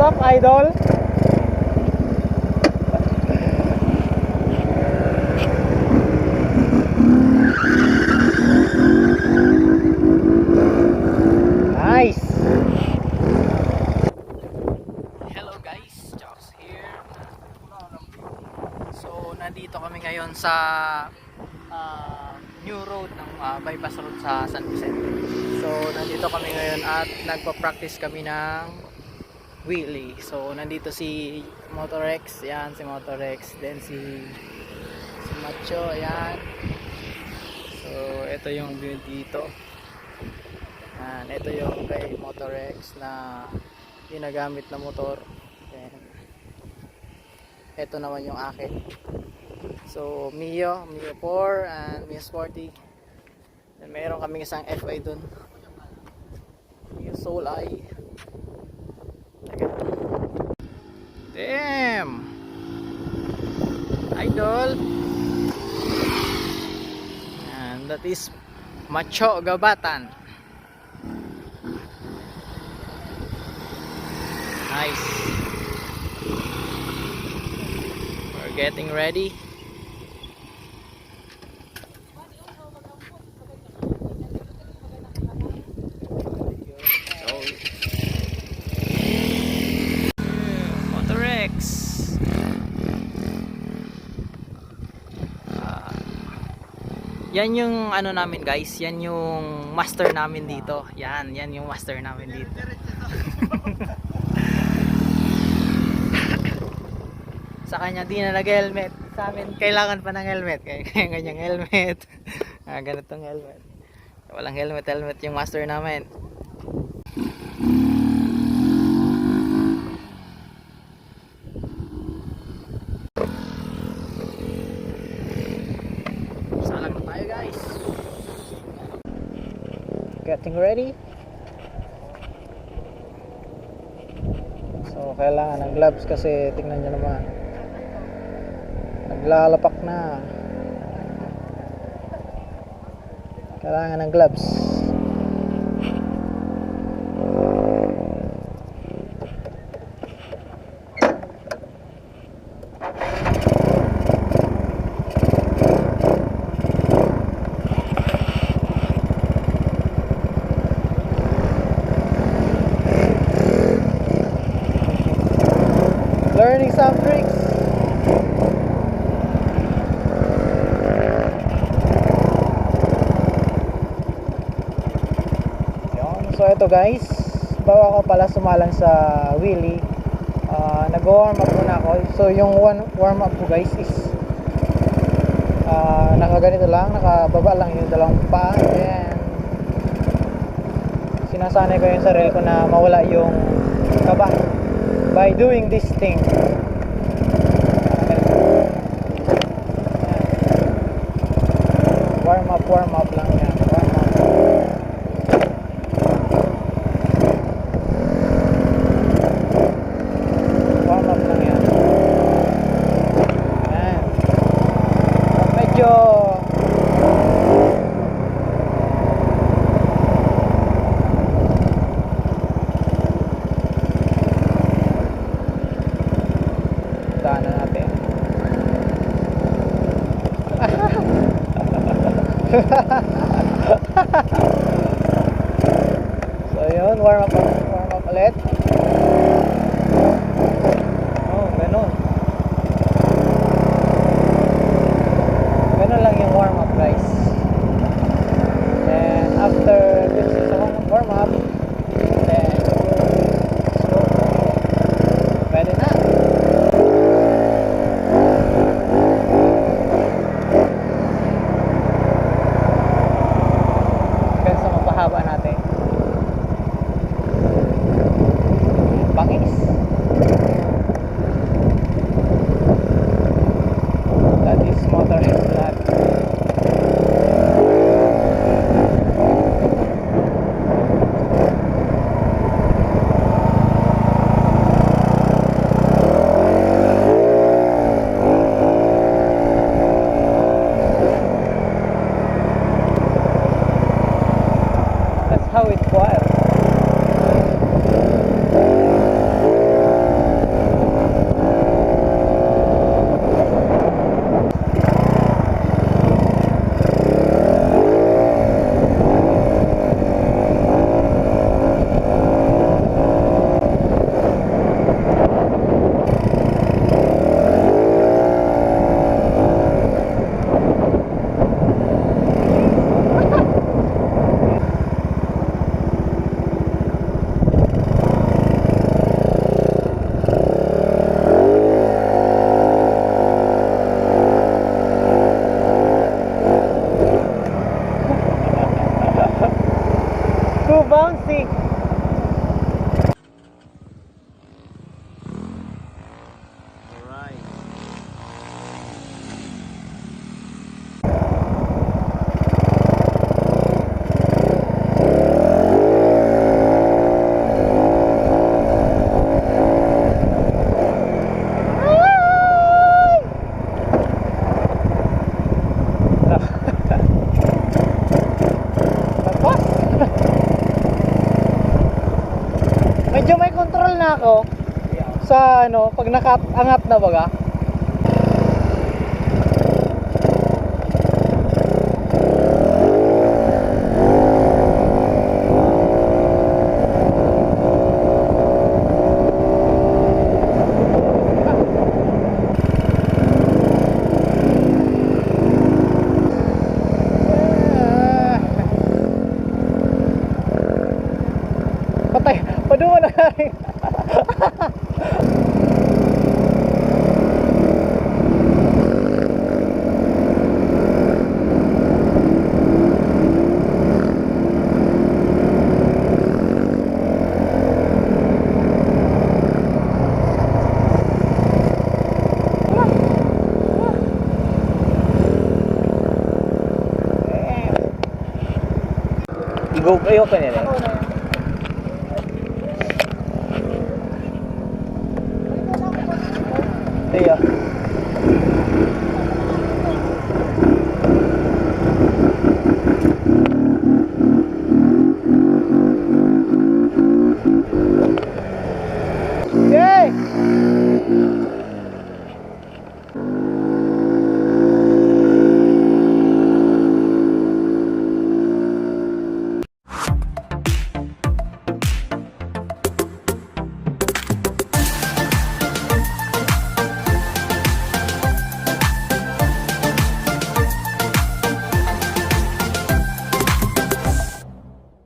up, idol? Nice. Hello guys, Jox here. So nandito kami ngayon sa new road ng bypass road sa San Vicente. So nandito kami ngayon at nagpa-practice kami ng wheelie. So nandito si Motorex, yan si Motorex, then si Macho, yan. So ito yung view dito. Yan, ito yung kay Motorex na ginagamit na motor. Then ito naman yung akin. So Mio 4 and Mio Sporty. Then mayroon kaming isang FI dun, Mio Soul Eye. Damn, idol. And that is Macho Gabatan. Nice. We're getting ready. Yan yung ano namin guys, yan yung master namin dito. Yan yung master namin dito. Sa kanya di na nag-helmet. Sa amin kailangan pa ng helmet. Kaya ganyang helmet. Ganitong helmet. Walang helmet yung master namin. Getting ready. So kailangan ng gloves kasi tingnan nyo naman, naglalapak na. Kailangan ng gloves. Learning some tricks. So ito guys, bago ako pala sumalang sa wheelie, nag-warm up muna ako. So yung warm up ko guys is nakaganito lang, nakababa lang yung dalawang paa. And sinasanay ko yung sarili ko na mawala yung kaba by doing this thing. Warm up lang yan. Warm up lang yan. Yan. Medyo daanan natin. So yun, warm up ulit. Oh, ganun lang yung warm up guys. And after this warm up, then pwede na. Haba natin. sa ano, pag nakaangat na baga. Patay, paduwa na. Go kayo pa nila. Iya.